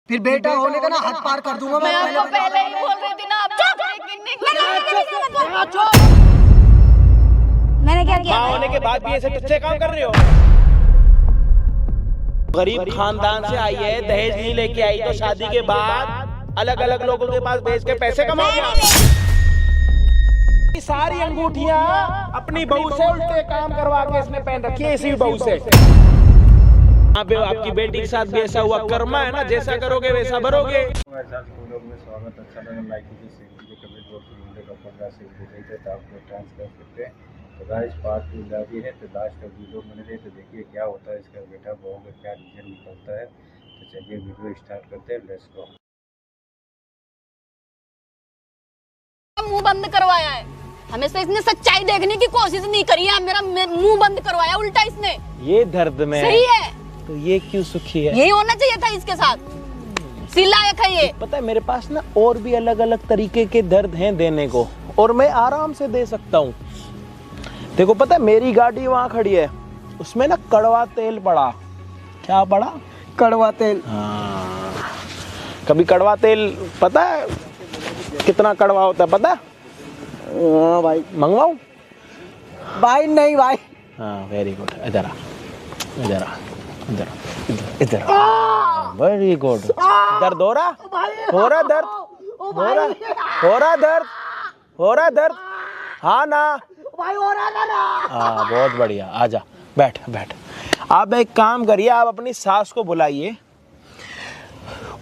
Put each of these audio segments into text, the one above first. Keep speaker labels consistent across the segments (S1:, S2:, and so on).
S1: फिर बेटा होने का ना हद पार कर दूंगा
S2: मैं आपको पहले ही बोल रही थी ना।
S3: मैंने क्या किया?
S4: माँ होने के बाद भी ऐसे टच्चे काम कर रहे हो। गरीब खानदान से आई है, दहेज नहीं लेके आई, तो शादी के बाद अलग अलग लोगों के पास बेच के पैसे कमाओगे। सारी अंगूठियां अपनी बहू से उल्टे काम करवा के इसने पहन रखी है, इसी बहू से। आपकी बेटी के साथ भी ऐसा हुआ, कर्मा है ना, जैसा करोगे वैसा भरोगे।
S5: स्वागत अच्छा लगा, लाइक कीजिए, शेयर कीजिए, कमेंट बॉक्स में वीडियो का 15 से देखते हैं तो आप लोग ट्रांस कर सकते हैं। तो गाइस पार्ट 2 जारी है, तो लास्ट तक वीडियो बने रहे, तो देखिए क्या होता है इसका बेटा बहू का क्या रिजल्ट निकलता है। तो चलिए वीडियो स्टार्ट करते हैं, लेट्स गो।
S2: मुंह बंद करवाया है, हमेशा इसने सच्चाई देखने की कोशिश नहीं करी है। मेरा मुंह बंद करवाया उल्टा इसने।
S4: ये दर्द में
S2: सही है
S4: तो ये क्यों सुखी है?
S2: यही होना चाहिए था इसके साथ। सिलायक है ये।
S4: पता है मेरे पास ना और भी अलग अलग तरीके के दर्द हैं देने को, और मैं आराम से दे सकता हूँ। देखो पता है मेरी गाड़ी वहाँ खड़ी है, उसमें ना कड़वा तेल पड़ा। क्या पड़ा?
S1: कड़वा तेल।
S4: हाँ, कभी कड़वा तेल पता है कितना कड़वा होता है? पता है?
S1: हाँ भाई।
S4: मंगवाऊं?
S1: भाई नहीं भाई।
S4: हाँ वेरी गुड, इधर आ, इधर आ, इधर इधर आ, वेरी गुड। दर्द हो रहा? हो रहा दर्द? हो रहा दर्द? हो रहा दर्द? हाँ ना
S1: भाई हो रहा ना।
S4: हाँ बहुत बढ़िया, आजा बैठ बैठ। आप एक काम करिए, आप अपनी सास को बुलाइए,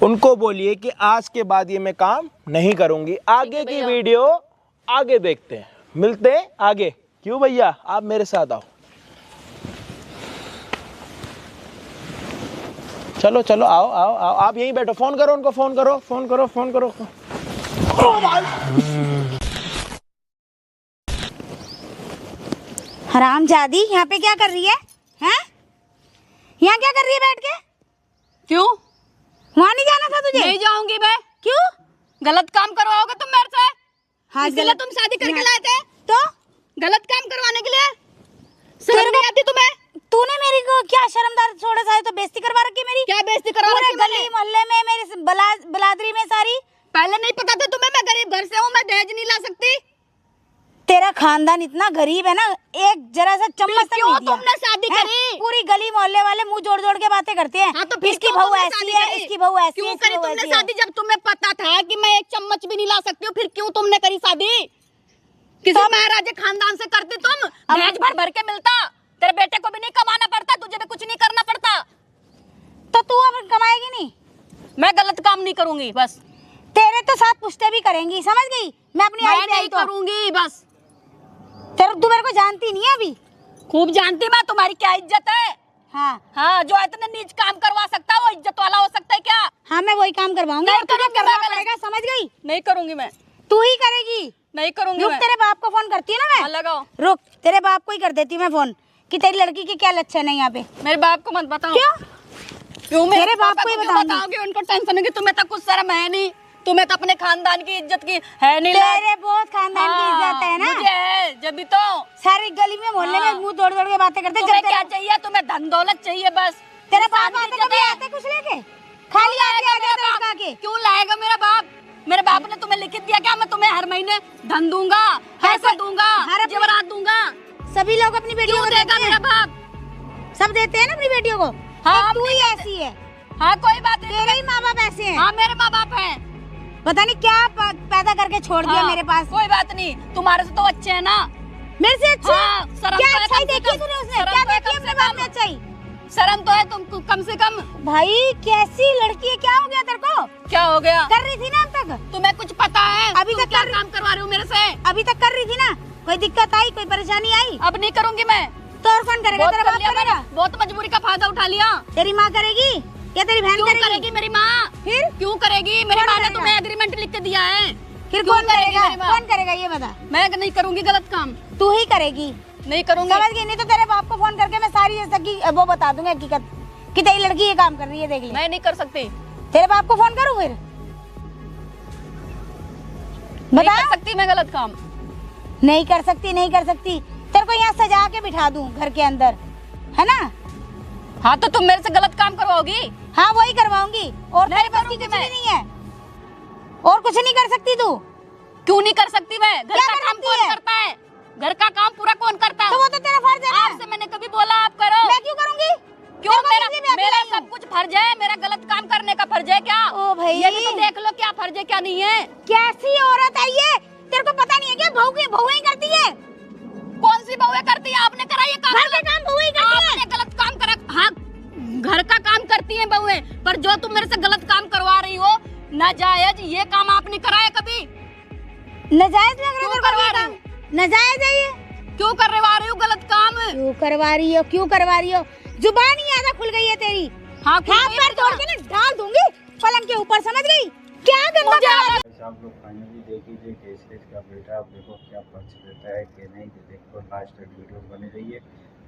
S4: उनको बोलिए कि आज के बाद ये मैं काम नहीं करूंगी। आगे की वीडियो आगे देखते हैं, मिलते हैं आगे। क्यों भैया, आप मेरे साथ आओ। चलो चलो आओ आओ आओ, आप यहीं बैठो। फोन करो उनको, फोन करो फोन करो फोन करो।
S3: हरामजादी यहाँ पे क्या कर रही है? हैं? यहाँ क्या कर रही है बैठ के?
S2: क्यों?
S3: वहाँ नहीं जाना था तुझे?
S2: नहीं जाऊंगी मैं।
S3: क्यों?
S2: गलत काम करवाओगे तुम मेरे से।
S3: हाँ,
S2: इसलिए तुम शादी करके लाए थे?
S3: तो
S2: गलत काम करवाने के लिए? शर्म नहीं आती तुम्हें?
S3: तूने मेरी को क्या शर्मदार छोड़ा सा है तो बेइज्जती करवा रखी है मेरी।
S2: क्या बेइज्जती करवा
S3: पूरे
S2: रखी है?
S3: गली मोहल्ले में मेरे बलादरी में सारी।
S2: पहले नहीं पता था तुम्हें मैं गरीब घर से हूँ, मैं दहेज नहीं ला सकती।
S3: तेरा खानदान इतना गरीब है ना, एक जरा सा चम्मच तक
S2: क्यों
S3: नहीं दिया।
S2: तुमने शादी
S3: हैं?
S2: करी?
S3: पूरी गली मोहल्ले वाले मुंह जोड़ जोड़ के बातें करते हैं।
S2: हाँ तो फिर
S3: इसकी
S2: क्यों
S3: बहू
S2: तुमने
S3: ऐसी
S2: शादी
S3: है,
S2: करी?
S3: इसकी बहू ऐसी है,
S2: क्यों
S3: इसकी
S2: करी
S3: बहू
S2: तुमने
S3: ऐसी है।
S2: शादी जब तुम्हें पता था कि मैं एक चम्मच भी नहीं ला सकती हूँ? फिर क्यों तुमने करी शादी? किसी महाराजे खानदान से करती तुम, दहेज भर भर के मिलता। तेरे बेटे को भी नहीं कमाना पड़ता, तुझे भी कुछ नहीं करना पड़ता।
S3: तो तू अब कमाएगी नहीं?
S2: मैं गलत काम नहीं करूंगी बस।
S3: तेरे तो साथ पुश्ते भी करेंगी, समझ गई? मैं अपनी आई पे आई
S2: नहीं
S3: तो
S2: करूंगी बस।
S3: तेरे तू मेरे को जानती नहीं है अभी।
S2: खूब जानती मैं तुम्हारी क्या इज्जत है।
S3: हाँ
S2: हाँ, जो इतने नीच काम करवा सकता है वो इज्जत वाला हो सकता है क्या?
S3: हाँ मैं वही काम करवाऊंगी
S2: नहीं
S3: और तुझे
S2: करूंगी
S3: करना
S2: मैं
S3: पड़ेगा, समझ गई?
S2: नहीं करूंगी मैं।
S3: तू ही करेगी।
S2: नहीं करूंगी
S3: रुक,
S2: मैं।
S3: तेरे बाप को फोन करती है ना
S2: हाँ,
S3: मैं।
S2: लगाओ।
S3: रुक, तेरे बाप को ही कर देती हूँ मैं फोन कि तेरी लड़की की क्या लक्षण है यहाँ पे।
S2: मेरे बाप को मत बताओ।
S3: क्यों?
S2: क्यों
S3: तेरे बाप को ही बताऊंगी।
S2: बताओगे? उनको टेंशन है कि तुम्हें तो कुछ शर्म है नहीं, तुम्हें तो अपने खानदान की इज्जत की है नहीं।
S3: तेरे बहुत खानदान की इज्जत है ना।
S2: मुझे है जब भी तो।
S3: सारी गली में मोहल्ले में मुंह दौड़ दौड़ के बातें करते।
S2: तुम्हें
S3: जब
S2: क्या चाहिए? तुम्हें धन दौलत चाहिए बस।
S3: तेरा बाप आते कभी आते कुछ लेके? खाली आके आ गया तेरा के।
S2: क्यों लाएगा मेरा बाप? मेरे बाप ने तुम्हें लिखित दिया क्या मैं तुम्हें हर महीने धन दूंगा, पैसा दूंगा, जेवरात दूंगा?
S3: सभी लोग अपनी बेटियों को
S2: देगा मेरा बाप?
S3: सब देते हैं ना अपनी बेटियों को।
S2: हाँ,
S3: तू ही ऐसी है।
S2: हाँ कोई बात नहीं,
S3: तेरे ही माँ बाप ऐसे हैं।
S2: हाँ मेरे माँ बाप हैं।
S3: पता नहीं क्या पैदा करके छोड़ दिया मेरे पास।
S2: कोई बात नहीं, तुम्हारे से तो अच्छे है ना।
S3: मेरे से अच्छे?
S2: हाँ, शर्म
S3: क्या
S2: तो है
S3: अच्छाई
S2: कम से
S3: देखी
S2: कम।
S3: तूने उसने?
S2: शर्म
S3: क्या
S2: तो है
S3: देखी
S2: कम
S3: अपने
S2: से
S3: बाप
S2: कम।
S3: में अच्छाई?
S2: शर्म तो है तुम कम से कम।
S3: भाई कैसी लड़की है, क्या हो गया तेरे को?
S2: क्या हो गया?
S3: कर रही थी ना अब तक?
S2: तुम्हें कुछ पता है?
S3: अभी
S2: तुम
S3: तक
S2: क्या
S3: कर-
S2: काम करवा रहे हो मेरे से?
S3: अभी तक कर रही थी ना। कोई दिक्कत आई, कोई परेशानी आई
S2: अब नहीं करूंगी मैं।
S3: तो और कौन करेगा? तेरा बाप करेगा?
S2: बहुत मजबूरी का फायदा उठा लिया।
S3: तेरी माँ करेगी या तेरी बहन
S2: क्यों करेगी मेरी माँ?
S3: फिर
S2: क्यों करेगी? मेरी
S3: कौन
S2: माँ ने
S3: करेगा?
S2: तुम्हें एग्रीमेंट लिख के दिया है।
S3: फिर
S2: क्यों
S3: कौन
S2: करेगी
S3: करेगा?
S2: मेरी माँ?
S3: कौन करेगा ये बता।
S2: मैं नहीं करूंगी गलत काम।
S3: तू ही करेगी,
S2: नहीं करूंगी।
S3: समझ गई? नहीं तो तेरे बाप को फोन करके मैं सारी सच्ची वो बता दूंगा हकीकत कि तेरी लड़की ये काम कर रही है, देख ले।
S2: मैं नहीं कर सकती।
S3: तेरे बाप को फोन करूँ फिर?
S2: नहीं
S3: बता।
S2: कर सकती मैं गलत काम।
S3: नहीं कर सकती, नहीं कर सकती। तेरे को यहाँ सजा के बिठा दूं घर के अंदर, है ना?
S2: हाँ तो तुम मेरे से गलत काम करवाओगी?
S3: हाँ वही करवाऊंगी, और
S2: नहीं
S3: तेरे बस की
S2: करूंगी
S3: कुछ
S2: मैं।
S3: भी नहीं है, और कुछ नहीं कर सकती तू।
S2: क्यों नहीं कर सकती मैं? घर
S3: क्या
S2: का
S3: कर
S2: काम
S3: सकती
S2: कौन
S3: है?
S2: करता है? घर का काम पूरा कौन करता है?
S3: तो वो तो तेरा फर्ज है ना।
S2: आपसे मैंने कभी बोला आप करो?
S3: मैं क्यों करूंगी?
S2: क्यों?
S3: तेरे को
S2: मेरा
S3: इसलिए मैं
S2: मेरा
S3: अकेलाई हूँ।
S2: सब कुछ फर्ज है, मेरा गलत काम करने का फर्ज है क्या?
S3: ओ भाई।
S2: ये भी तो देख लो क्या फर्ज है क्या नहीं है।
S3: कैसी औरत है ये? तेरे को पता नहीं है क्या बहू ही करती है?
S2: कौन सी बहुएं करती है? आपने करा ये काम?
S3: घर का काम बहू ही करती है।
S2: आपने गलत काम करा। हाँ, घर का काम करती है बहुएं, पर जो तुम मेरे से गलत काम करवा रही हो नाजायज, ये काम आपने कराया कभी?
S3: नाजायज लग रहा है
S2: क्यों
S3: तेरे को
S2: करवा
S3: ये
S2: रही
S3: काम? नाजायज है ये?
S2: क्यों करवा रही हो गलत काम?
S3: क्यों करवा रही हो? क्यों करवा रही हो? जुबान ही आधा खुल गई है तेरी।
S2: हाँ,
S3: हाथ पैर तोड़ के ना डाल दूंगी पलंग के ऊपर, समझ गई? क्या गंदा
S2: मुझे
S3: काम है?
S5: वैसे आप लोग फाइनली देख लीजिए कि इसका बेटा, आप देखो क्या पक्ष देता है कि नहीं, कि देखो लास्ट तक वीडियो बनी रही है।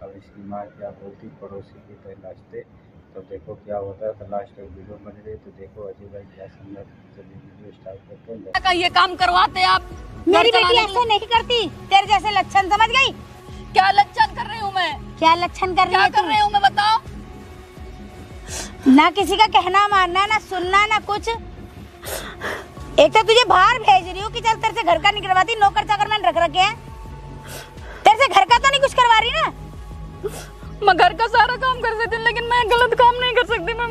S5: अब इसकी माँ क्या बोलती पड़ोसी की तो लास्ट, तो देखो क्या होता है। तो लास्ट तक वीडियो बनी रही, तो देखो अजय भाई क्या समझा। चलिए वीडियो स्टार्ट करते हैं।
S2: का ये काम करवाते आप?
S3: मेरी
S2: घर
S3: बेटी
S2: चलाने
S3: ऐसे नहीं करती, तेरे जैसे लक्षण, समझ गई?
S2: क्या लक्षण कर रही हूँ मैं?
S3: क्या लक्षण कर रही
S2: क्या
S3: है
S2: कर
S3: तू?
S2: रही हूँ मैं, बताओ?
S3: ना किसी का कहना मानना, ना सुनना, ना कुछ। एक तो तुझे बाहर भेज रही हूँ कि चल तेरे से घर का नहीं करवाती, नौकर चाकर मैंने रख रखे हैं। तेरे से घर का तो नहीं कुछ करवा रही ना?
S2: मैं घर का सारा काम कर सकती हूँ, लेकिन मैं गलत काम नहीं कर सकती। मैं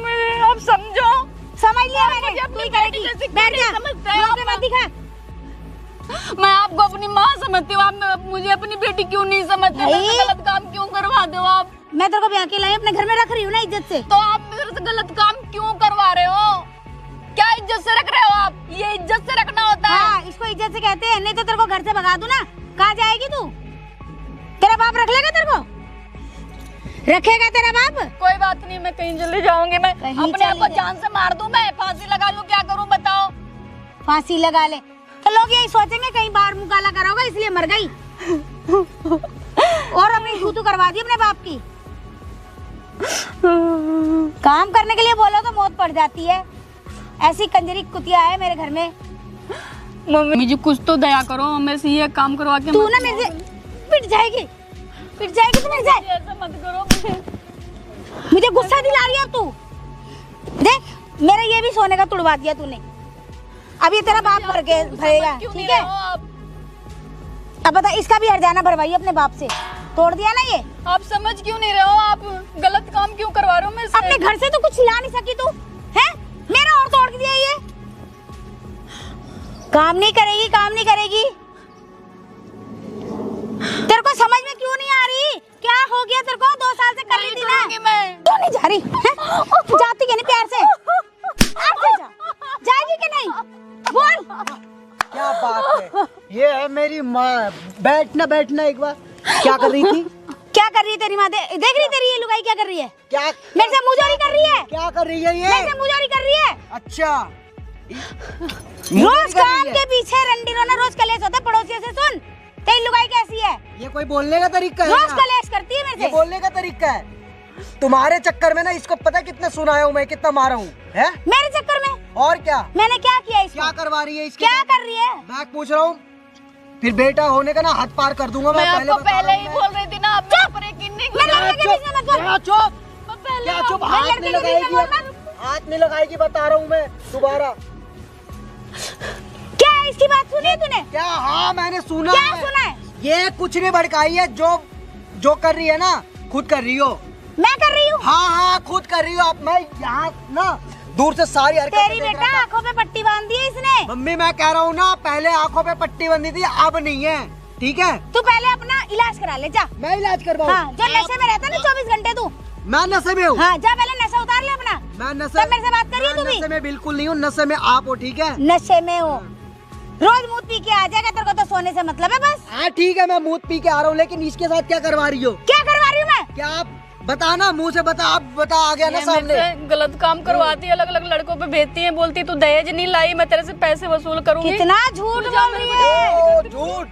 S2: आप समझो।
S3: समझ लिया
S2: आप
S3: मैंने,
S2: मुझे
S3: तू
S2: अपनी
S3: ही
S2: बेटी
S3: करेगी।
S2: जैसी
S3: बैठ
S2: क्यों
S3: जा,
S2: नहीं समझते हैं
S3: मुंह
S2: आप?
S3: पे मत दिखा।
S2: मैं आपको अपनी माँ समझती हूँ, आप मुझे अपनी बेटी क्यों नहीं समझते?
S3: भाई।
S2: मेरे से गलत काम क्यों करवा दो आप?
S3: मैं तेरे को ब्याह के लाई अपने घर में रख रही हूँ ना इज्जत से।
S2: तो आप मेरे से गलत काम क्यों करवा रहे हो? क्या इज्जत से रख रहे हो आप? ये इज्जत से रखना होता है।
S3: हाँ, इसको इज्जत से कहते हैं, नहीं तो तेरे को घर से भगा दूं ना। कहाँ जाएगी तू? तेरा बाप रख लेगा तेरे को? रखेगा तेरा बाप?
S2: कोई बात नहीं, मैं कहीं चले जाऊंगी। मैं
S3: कहीं
S2: अपने आप को
S3: चली जा।
S2: जान से मार दूं, मैं फांसी लगा लूं, क्या करूं बताओ?
S3: फांसी लगा ले तो लोग यही सोचेंगे कहीं बाहर मुकाला करा होगा इसलिए मर गई। और अपनी छूतू करवा दी अपने बाप की। काम करने के लिए बोलो तो मौत पड़ जाती है। ऐसी कंजरी कुतिया है मेरे घर में।
S2: मम्मी जी कुछ तो दया करो, मेरे से ये काम करवा के
S3: तू ना मेरे से पिट जाएगी तो मेरे से।
S2: ऐसा मत करो।
S3: मुझे गुस्सा दिला रही है अब तू। देख मेरा ये भी सोने का तुड़वा दिया तूने। अब ये तेरा बाप भरेगा, ठीक है? अब बता, इसका भी हरजाना भरवाइए अपने बाप से। तोड़ दिया ना ये।
S2: आप समझ क्यों नहीं रहे हो? आप गलत काम क्यों करवा रहे हो मेरे से?
S3: अपने घर से तो कुछ ला नहीं सकी तू, हैं? मेरा और तोड़ दिया ये। काम नहीं करेगी, काम नहीं करेगी। तेरे को समझ में क्यों नहीं आ रही? क्या हो गया तेरे को? 2 साल से कर रही थी ना।
S2: मैं
S3: तू नहीं जा रही हैं? जाती क्या नहीं प्यार से? जा। जाएगी कि नहीं? बोल।
S1: क्या बात है, ये है मेरी माँ। बैठना एक बार। क्या कर रही थी?
S3: क्या कर रही है तेरी माँ? देख रही तेरी ये लुगाई क्या कर रही है?
S1: क्या
S3: मेरे से मुंहजोरी कर रही है।
S1: क्या कर रही है ये?
S3: मेरे से मुंहजोरी कर रही है।
S1: अच्छा,
S3: रोज काम के पीछे रंडी रोना, रोज कलेश होता है पड़ोसियों से। सुन तेरी लुगाई कैसी है?
S1: ये कोई बोलने का तरीका है?
S3: रोज
S1: क्या?
S3: कलेश करती है मेरे
S1: ये
S3: से।
S1: बोलने का तरीका है? तुम्हारे चक्कर में ना इसको पता कितना सुनाया हूँ मैं, कितना मारा हूँ, है?
S3: मेरे चक्कर में?
S1: और क्या
S3: मैंने क्या किया इसको?
S1: क्या करवा रही है इसके
S3: क्या
S1: साथ?
S3: कर रही है?
S1: मैं पूछ रहा हूँ, फिर बेटा होने का ना हाथ पार कर दूंगा
S2: मैं
S1: पहले
S2: आपको
S1: बता रहा
S2: पहले
S1: हूँ
S2: ही
S1: मैं।
S2: बोल रही थी ना, आप मेरे पर यकीन नहीं कर
S3: मैं
S2: रहे।
S3: लड़के के बीच में मत बोल।
S1: क्या चुप?
S2: मैं पहले
S1: क्या चुप?
S3: मैं
S1: हाथ
S3: लड़के
S1: नहीं
S3: के बीच में
S1: लगाएगी,
S3: बोलना।
S1: हाथ नहीं लगाएगी, बता रहा हूँ मैं दोबारा।
S3: क्या है इसकी बात सुनी है तूने?
S1: क्या? हाँ मैंने सुना
S3: क्या
S1: है।
S3: सुना है?
S1: ये कुछ नहीं भड़काई है, जो कर रही है ना खुद कर रही हो।
S3: मैं कर रही हूँ?
S1: हाँ खुद कर रही हो। अब मैं यहाँ ना दूर से सारी हरकतें
S3: तेरी
S1: देख
S3: बेटा
S1: रहा था।
S3: आंखों पे पट्टी बांध दी है इसने।
S1: मम्मी मैं कह रहा हूँ ना, पहले आंखों पे पट्टी बंधी थी, अब नहीं है, ठीक है?
S3: तू पहले अपना इलाज करा ले, जा।
S1: मैं इलाज करवाऊँ?
S3: हाँ, जो नशे में रहता है ना 24 घंटे तू।
S1: मैं नशे में हूँ?
S3: हाँ, जा पहले नशा उतार ले अपना।
S1: मैं नशे
S3: तब मेरे से बात करिए
S1: मैं
S3: तू भी।
S1: नशे में बिल्कुल नहीं हूँ, नशे में आप हो, ठीक है?
S3: नशे में हो, रोज मुंह पी के आ जाएगा, तेरे को तो सोने से मतलब है बस।
S1: हाँ ठीक है, मैं मुँह पी के आ रहा हूँ, लेकिन इसके साथ क्या करवा रही हो?
S3: क्या करवा रही हूँ मैं?
S1: क्या आप बताना, मुंह से बता। आप बता, आ गया ना
S2: ये मेरे
S1: सामने।
S2: से गलत काम करवाती है, अलग अलग लड़कों पे भेजती है, बोलती तू दहेज नहीं लाई, मैं तेरे से पैसे वसूल करूंगी।
S3: कितना झूठ बोल रही है।
S1: ओ झूठ!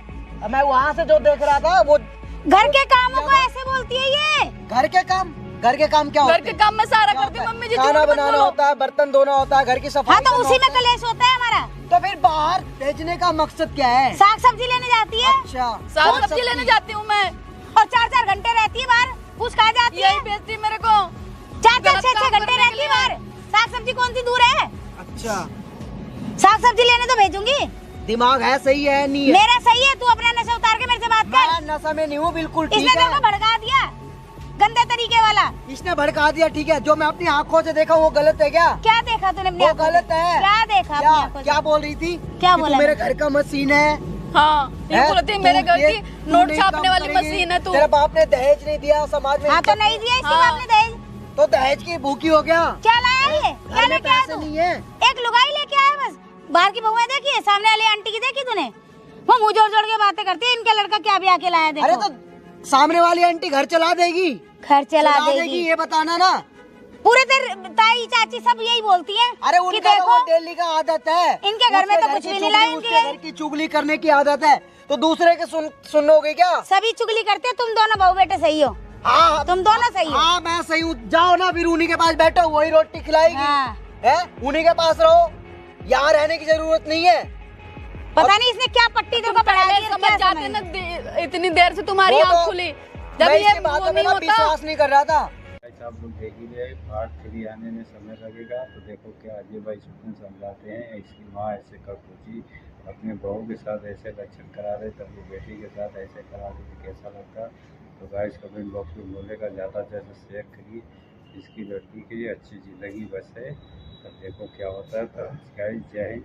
S1: मैं वहाँ से जो देख रहा था वो
S3: घर के कामों को ऐसे बोलती है ये।
S1: घर के काम क्या
S2: घर
S1: होते
S2: के
S1: हैं?
S2: काम मैं सारा
S1: क्या
S2: करती हूँ
S1: होता है?
S2: मम्मी जी।
S1: खाना
S2: झूठ मत
S1: बनाना
S2: बोलो।
S1: होता है, बर्तन धोना होता है, घर की सफाई
S3: हाँ तो
S1: करना
S3: उसी में
S1: होता है।
S3: कलेश होता है हमारा।
S1: तो फिर बाहर भेजने का मकसद क्या है?
S3: साग सब्जी लेने जाती है
S1: अच्छा,
S2: साग सब्जी लेने जाती हूँ मैं,
S3: और 4-4 घंटे रहती है बाहर। पूछ कहाँ जाती है?
S2: यही भेजती है मेरे को।
S3: 4-4
S2: गलत
S3: 6-6
S2: काम
S3: घंटे
S2: करने के
S3: रहती है
S2: लिए।
S3: बाहर। साग सब्जी कौन सी दूर है?
S1: अच्छा,
S3: साग सब्जी लेने तो भेजूंगी।
S1: दिमाग है सही है नहीं है?
S3: मेरा सही है, तू अपना नशा उतार के मेरे से बात कर।
S1: मैं नशा में नहीं हूँ, बिल्कुल ठीक
S3: इसने
S1: है।
S3: तेरे को भड़का दिया गंदे तरीके वाला।
S1: इसने भड़का दिया, ठीक है। जो मैं अपनी आंखों से देखा वो गलत है क्या?
S3: क्या देखा तूने अपनी
S1: वो
S3: आंखों से?
S1: गलत है।
S3: क्या देखा अपनी आंखों से?
S1: क्या बोल रही थी?
S3: क्या
S1: कि
S3: बोला
S1: तू मेरे
S3: मैंने?
S1: घर का मशीन है।
S2: हाँ, ये
S1: हैं?
S2: बोलती है
S1: तू
S2: मेरे घर
S1: ये-
S2: की
S1: तू
S2: नोट
S1: नहीं
S2: छापने
S1: काम
S2: वाली
S1: करेगी।
S2: मशीन है तू।
S1: तेरे बाप ने दहेज नहीं दिया, समाज में
S3: हाँ तो
S1: इज्जत
S3: नहीं दिया इसके
S2: हाँ।
S3: बाप ने दहेज।
S1: तो दहेज की भूखी हो गया।
S3: क्या लाया ये? क्या
S1: घर में
S3: लेके आया
S1: पैसे
S3: तू?
S1: नहीं है।
S3: एक लुगाई लेके आया बस। बाहर की बहुएं देखी है? सामने वाली आंटी की देखी तूने? वो मुंह जोड़ जोड़ के बातें करती है। इनका लड़का क्या भी आके लाया देखो।
S1: अरे तो सामने वाली आंटी घर चला देगी।
S3: घर चला देगी।
S1: ये बताना ना।
S3: पूरे तेरे ताई चाची सब यही बोलती हैं।
S1: अरे
S3: कि
S1: उनका तो
S3: देखो
S1: वो डेली का आदत है।
S3: इनके घर में
S1: उसके
S3: तो कुछ
S1: की
S3: भी नहीं
S1: चुगली,
S3: लाए इनके।
S1: उसके घर की चुगली करने की आदत है, तो दूसरे के सुनोगे क्या?
S3: सभी चुगली करते हैं। तुम दोनों बहू बेटे सही हो।
S1: हाँ,
S3: तुम दोनों सही हो।
S1: हाँ मैं सही हूँ। जाओ ना फिर उन्हीं के पास बैठो, वही रोटी खिलाएगी।
S3: हाँ।
S1: है, उन्हीं के पास रहो, यहाँ रहने की जरूरत नहीं है।
S3: पता नहीं इसने क्या पट्टी तेरे को पढ़ा दी है,
S2: समझ
S3: क्या
S2: जाते
S3: समझ?
S2: ना इतनी देर से तुम्हारी
S1: वो
S2: आँख
S1: तो-
S2: खुली जब
S1: मैं
S2: ये
S1: इसकी बातों
S2: वो
S1: में
S2: नहीं
S1: ना
S2: होता।
S1: विश्वास नहीं कर रहा था।
S5: आप लोग देख ही रहे, पार्ट 3 आने में समय लगेगा। तो देखो क्या अजय भाई सुकून समझाते हैं। इसकी माँ ऐसे कर पूछी, अपने बहू के साथ ऐसे लक्षण करा रहे, तब वो बेटी के साथ ऐसे करा रहे तो कैसा लगता। तो गाइस कमेंट बॉक्स में बोलेगा, ज़्यादा से ज़्यादा शेयर करिए। इसकी लड़की के लिए अच्छी ज़िंदगी बस है। तब देखो क्या होता है। तो गाइस जय हिंद।